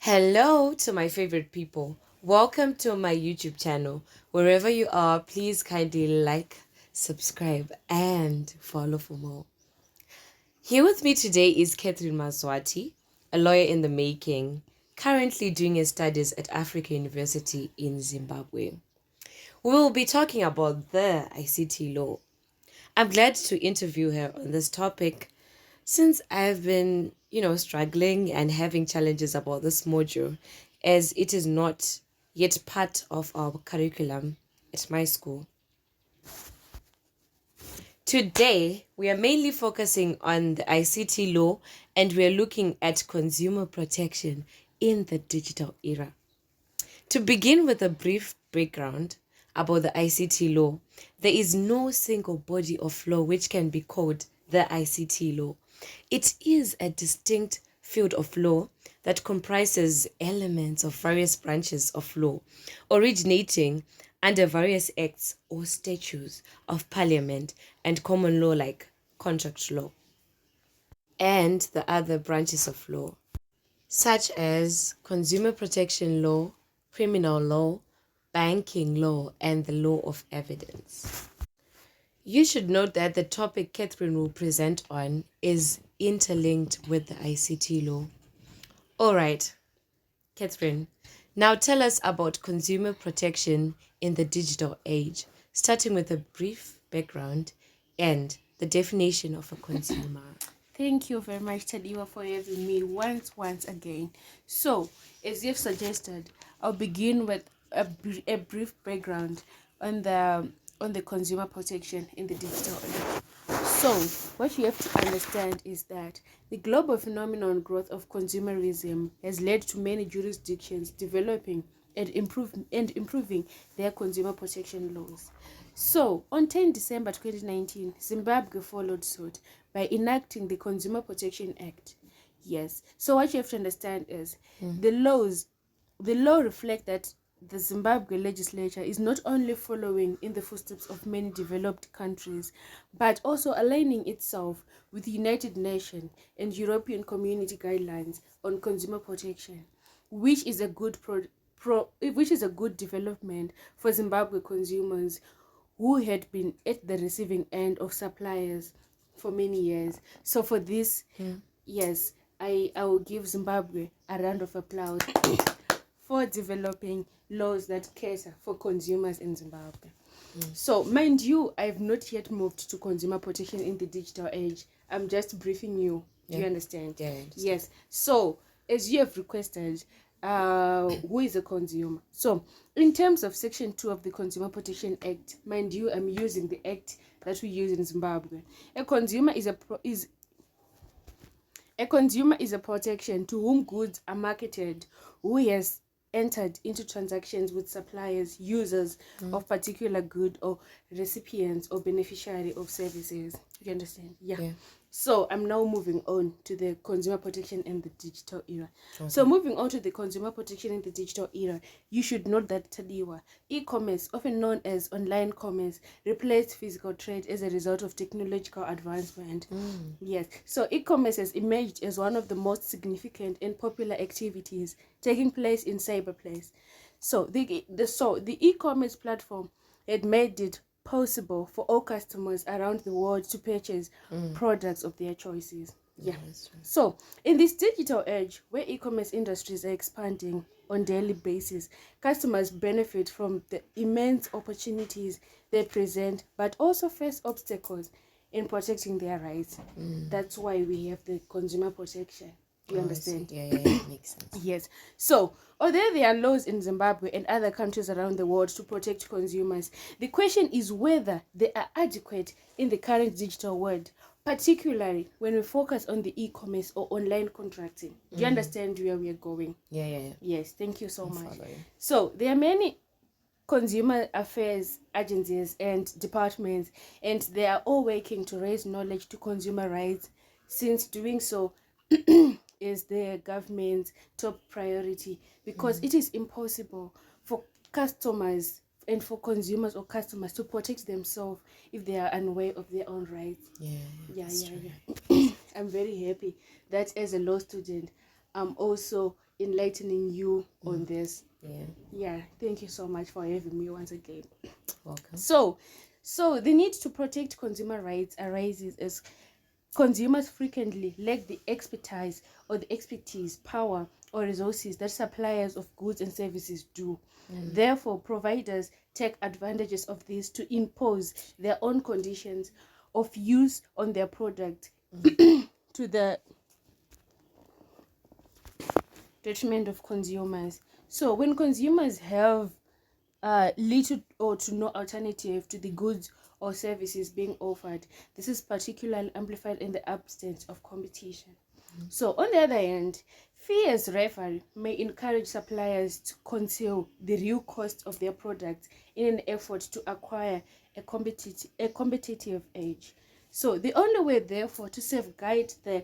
Hello to my favorite people. Welcome to my YouTube channel. Wherever you are, please kindly like, subscribe, and follow for more. Here with me today is Catherine Maswati, a lawyer in the making, currently doing her studies at Africa University in Zimbabwe. We will be talking about the ICT law. I'm glad to interview her on this topic since I've been, struggling and having challenges about this module as it is not yet part of our curriculum at my school. Today, we are mainly focusing on the ICT law and we are looking at consumer protection in the digital era. To begin with a brief background about the ICT law, there is no single body of law which can be called the ICT law. It is a distinct field of law that comprises elements of various branches of law, originating under various acts or statutes of parliament and common law like contract law, and the other branches of law such as consumer protection law, criminal law, banking law, and the law of evidence. You should note that the topic Catherine will present on is interlinked with the ICT law. All right, Catherine, now tell us about consumer protection in the digital age, starting with a brief background and the definition of a consumer. Thank you very much, Tadiwa, for having me once again. So, as you've suggested, I'll begin with a brief background on the consumer protection in the digital age. So, what you have to understand is that the global phenomenon growth of consumerism has led to many jurisdictions developing and improving their consumer protection laws. So, on 10 December 2019, Zimbabwe followed suit by enacting the Consumer Protection Act. Yes. So what you have to understand is the law reflect that the Zimbabwe legislature is not only following in the footsteps of many developed countries, but also aligning itself with the United Nations and European Community guidelines on consumer protection, which is a good which is a good development for Zimbabwe consumers who had been at the receiving end of suppliers for many years. So for this, yes, I will give Zimbabwe a round of applause for developing laws that cater for consumers in Zimbabwe. So mind you, I've not yet moved to consumer protection in the digital age. I'm just briefing you. Do you understand? Yeah, I understand. Yes. So as you have requested, who is a consumer? So in terms of section 2 of the Consumer Protection Act, mind you, I'm using the act that we use in Zimbabwe. A consumer is a protection to whom goods are marketed, who has entered into transactions with suppliers, users of particular good, or recipients or beneficiary of services. You understand? Yeah. So I'm now moving on to the consumer protection in the digital era. Okay. So moving on to the consumer protection in the digital era, you should note that Tadiwa, e-commerce, often known as online commerce, replaced physical trade as a result of technological advancement. Yes. So e-commerce has emerged as one of the most significant and popular activities taking place in cyberplace. So the e-commerce platform had made it possible for all customers around the world to purchase products of their choices. Yeah. So in this digital age where e-commerce industries are expanding on daily basis, customers benefit from the immense opportunities they present, but also face obstacles in protecting their rights. That's why we have the consumer protection. You understand? Yeah, makes sense. Yes. So, although there are laws in Zimbabwe and other countries around the world to protect consumers, the question is whether they are adequate in the current digital world, particularly when we focus on the e-commerce or online contracting. Do you understand where we are going? Yeah. Yes, thank you so much. Following. So, there are many consumer affairs agencies and departments, and they are all working to raise knowledge to consumer rights, since doing so is the government's top priority, because it is impossible for customers and for consumers or customers to protect themselves if they are unaware of their own rights. Yeah. I'm very happy that as a law student, I'm also enlightening you on this. Yeah. Thank you so much for having me once again. Welcome. So the need to protect consumer rights arises as consumers frequently lack the expertise, power, or resources that suppliers of goods and services do. Therefore, providers take advantages of this to impose their own conditions of use on their product to the detriment of consumers. So when consumers have little or to no alternative to the goods or services being offered, this is particularly amplified in the absence of competition. So on the other hand, fierce rivalry may encourage suppliers to conceal the real cost of their products in an effort to acquire a competitive edge. So the only way, therefore, to safeguard the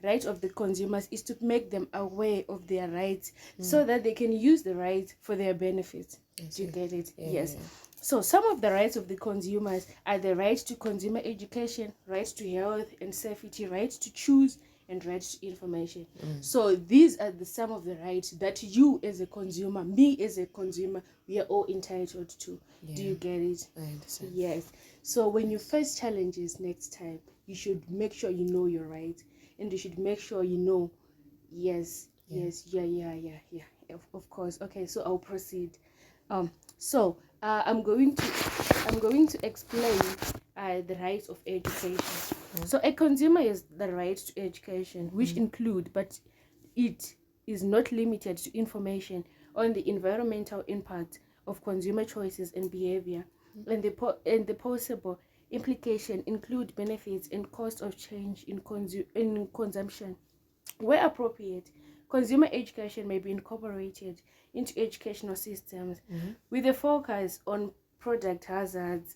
right of the consumers is to make them aware of their rights so that they can use the rights for their benefit. Do you get it? Yes. So some of the rights of the consumers are the right to consumer education, right to health and safety, right to choose, and right to information. So these are some of the rights that you as a consumer, me as a consumer, we are all entitled to. Do you get it? I understand. Yes. So when you face challenges next time, you should make sure you know your rights, and you should make sure you know. Yes. Of course. Okay, so I'll proceed. I'm going to explain the rights of education. So a consumer has the right to education, which include, but it is not limited to, information on the environmental impact of consumer choices and behavior, and the possible implication include benefits and cost of change in consumption. Where appropriate, consumer education may be incorporated into educational systems with a focus on product hazards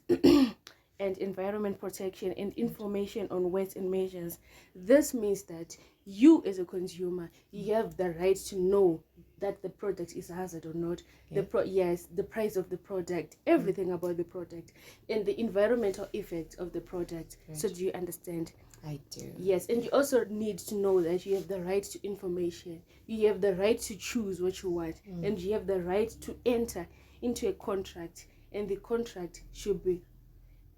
and environment protection and information on weights and measures. This means that you as a consumer, you have the right to know that the product is a hazard or not, the price of the product, everything about the product, and the environmental effects of the product. So do you understand? I do. Yes, and you also need to know that you have the right to information. You have the right to choose what you want, and you have the right to enter into a contract, and the contract should be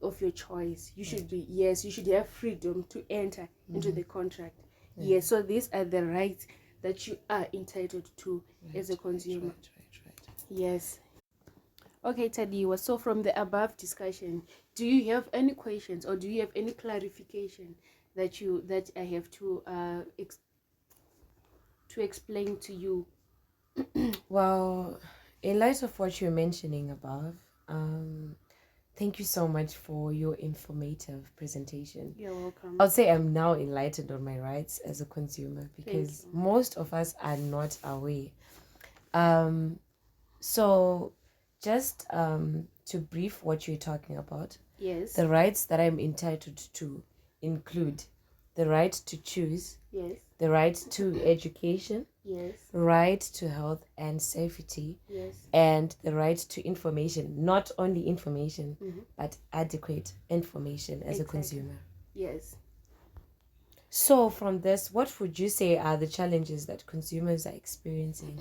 of your choice. You should be, yes, you should have freedom to enter into the contract. Yes, so these are the rights that you are entitled to as a consumer. Right. Yes. Okay, Tadiwa, so from the above discussion, do you have any questions or do you have any clarification that I have to explain to you? Well, in light of what you're mentioning above, thank you so much for your informative presentation. You're welcome. I'll say I'm now enlightened on my rights as a consumer because most of us are not aware. So just to brief what you're talking about, Yes. the rights that I'm entitled to include the right to choose, Yes. the right to education, Yes. right to health and safety, Yes. and the right to information. Not only information, but adequate information as a consumer. Yes. So from this, what would you say are the challenges that consumers are experiencing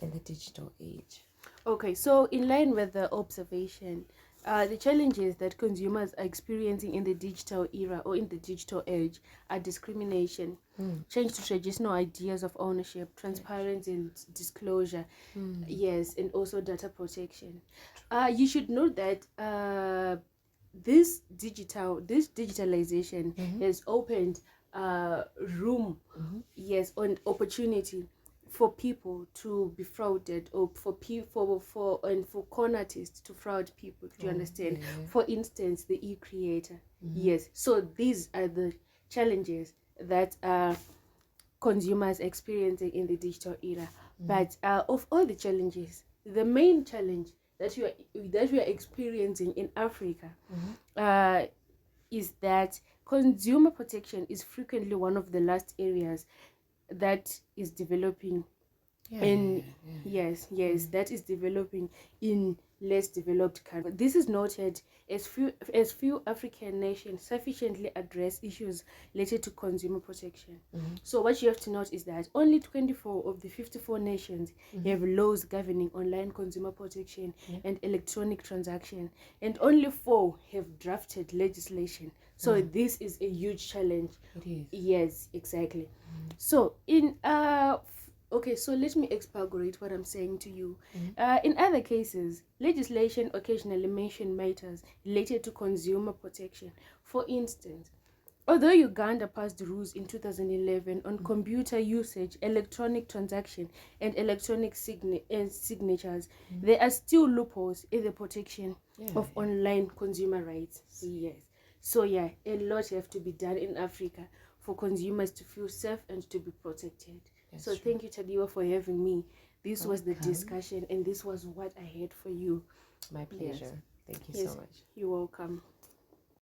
in the digital age? Okay, so in line with the observation, the challenges that consumers are experiencing in the digital era or in the digital age are discrimination, change to traditional ideas of ownership, transparency and disclosure, yes, and also data protection. You should know that this digitalization has opened room, yes, on opportunity for people to be frauded, or for con artists to fraud people. Do you understand? For instance, the e-creator. Yes. So these are the challenges that consumers experiencing in the digital era. But of all the challenges, the main challenge that we are experiencing in Africa is that consumer protection is frequently one of the last areas that is developing And yes, that is developing in less developed countries. This is noted as few African nations sufficiently address issues related to consumer protection. So what you have to note is that only 24 of the 54 nations have laws governing online consumer protection and electronic transaction, and only 4 have drafted legislation. So this is a huge challenge. It is. Yes, exactly. So okay, so let me expurgate what I'm saying to you. In other cases, legislation occasionally mention matters related to consumer protection. For instance, although Uganda passed rules in 2011 on computer usage, electronic transaction, and electronic signatures, there are still loopholes in the protection of online consumer rights. Yes. So yeah, a lot have to be done in Africa for consumers to feel safe and to be protected. So thank you, Tadiwa, for having me. This was the discussion, and this was what I had for you. My pleasure. Thank you Yes, so much. you're welcome.